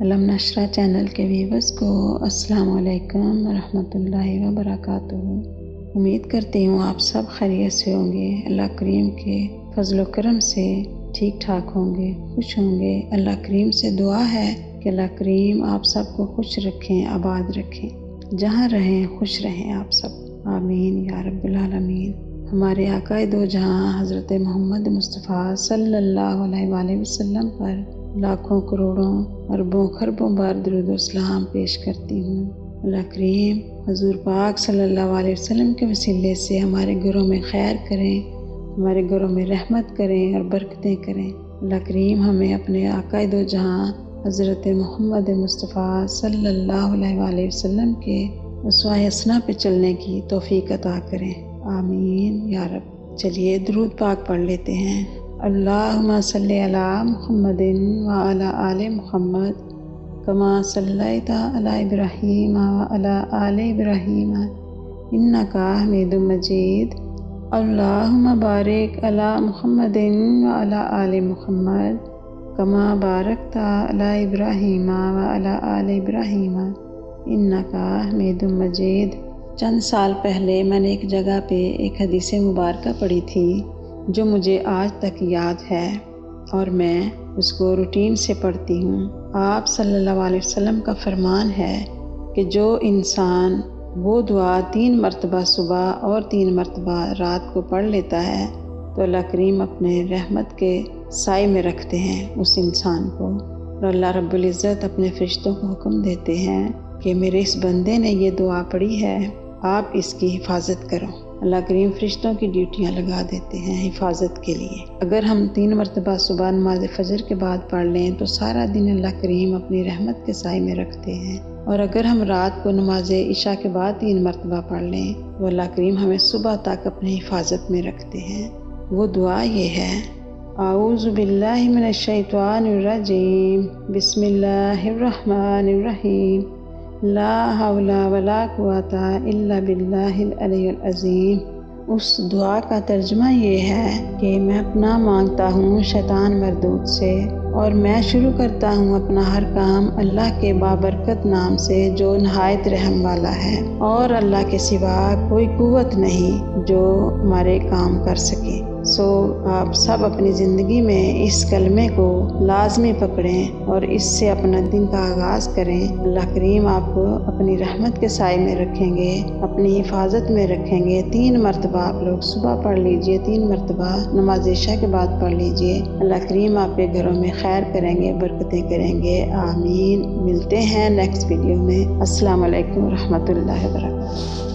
علم نشرہ چینل کے ویورز کو السلام علیکم ورحمۃ اللہ وبرکاتہ۔ امید کرتی ہوں آپ سب خیریت سے ہوں گے، اللہ کریم کے فضل و کرم سے ٹھیک ٹھاک ہوں گے، خوش ہوں گے۔ اللہ کریم سے دعا ہے کہ اللہ کریم آپ سب کو خوش رکھیں، آباد رکھیں، جہاں رہیں خوش رہیں آپ سب، آمین یا رب العالمین۔ ہمارے آقائے دو جہاں حضرت محمد مصطفیٰ صلی اللہ علیہ وآلہ وسلم پر لاکھوں کروڑوں اربوں خربوں بار درود و سلام پیش کرتی ہوں۔ اللہ کریم حضور پاک صلی اللہ علیہ وسلم کے وسیلے سے ہمارے گھروں میں خیر کریں، ہمارے گھروں میں رحمت کریں اور برکتیں کریں۔ اللہ کریم ہمیں اپنے آقائے دو جہاں حضرت محمد مصطفیٰ صلی اللہ علیہ وآلہ وسلم کے اسوہ حسنہ پہ چلنے کی توفیق عطا کریں، آمین یا رب۔ چلیے درود پاک پڑھ لیتے ہیں۔ اللہم صلی علی محمد وعلی آل محمد کما صلیت علی ابراہیم وعلی آل ابراہیم انک حمید مجید۔ اللہم بارک علی محمد وعلی آل محمد کما بارکت علی ابراہیم وعلی آل ابراہیم انک حمید مجید۔ چند سال پہلے میں نے ایک جگہ پہ ایک حدیث مبارکہ پڑھی تھی جو مجھے آج تک یاد ہے اور میں اس کو روٹین سے پڑھتی ہوں۔ آپ صلی اللہ علیہ وسلم کا فرمان ہے کہ جو انسان وہ دعا 3 مرتبہ صبح اور 3 مرتبہ رات کو پڑھ لیتا ہے تو اللہ کریم اپنے رحمت کے سائے میں رکھتے ہیں اس انسان کو، اور اللہ رب العزت اپنے فرشتوں کو حکم دیتے ہیں کہ میرے اس بندے نے یہ دعا پڑھی ہے، آپ اس کی حفاظت کرو۔ اللہ کریم فرشتوں کی ڈیوٹیاں لگا دیتے ہیں حفاظت کے لیے۔ اگر ہم 3 مرتبہ صبح نماز فجر کے بعد پڑھ لیں تو سارا دن اللہ کریم اپنی رحمت کے سائے میں رکھتے ہیں، اور اگر ہم رات کو نماز عشاء کے بعد 3 مرتبہ پڑھ لیں تو اللہ کریم ہمیں صبح تک اپنی حفاظت میں رکھتے ہیں۔ وہ دعا یہ ہے: اعوذ باللہ من الشیطان الرجیم، بسم اللہ الرحمن الرحیم، لا حول ولا قوت الا باللہ العلی العظیم۔ اس دعا کا ترجمہ یہ ہے کہ میں پناہ مانگتا ہوں شیطان مردود سے، اور میں شروع کرتا ہوں اپنا ہر کام اللہ کے بابرکت نام سے جو نہایت رحم والا ہے، اور اللہ کے سوا کوئی قوت نہیں جو ہمارے کام کر سکے۔ سو آپ سب اپنی زندگی میں اس کلمے کو لازمی پکڑیں اور اس سے اپنا دن کا آغاز کریں۔ اللہ کریم آپ کو اپنی رحمت کے سائے میں رکھیں گے، اپنی حفاظت میں رکھیں گے۔ 3 مرتبہ آپ لوگ صبح پڑھ لیجئے، 3 مرتبہ نماز عشاء کے بعد پڑھ لیجئے۔ اللہ کریم آپ کے گھروں میں خیر کریں گے، برکتیں کریں گے، آمین۔ ملتے ہیں نیکسٹ ویڈیو میں۔ السلام علیکم ورحمۃ اللہ وبرکاتہ۔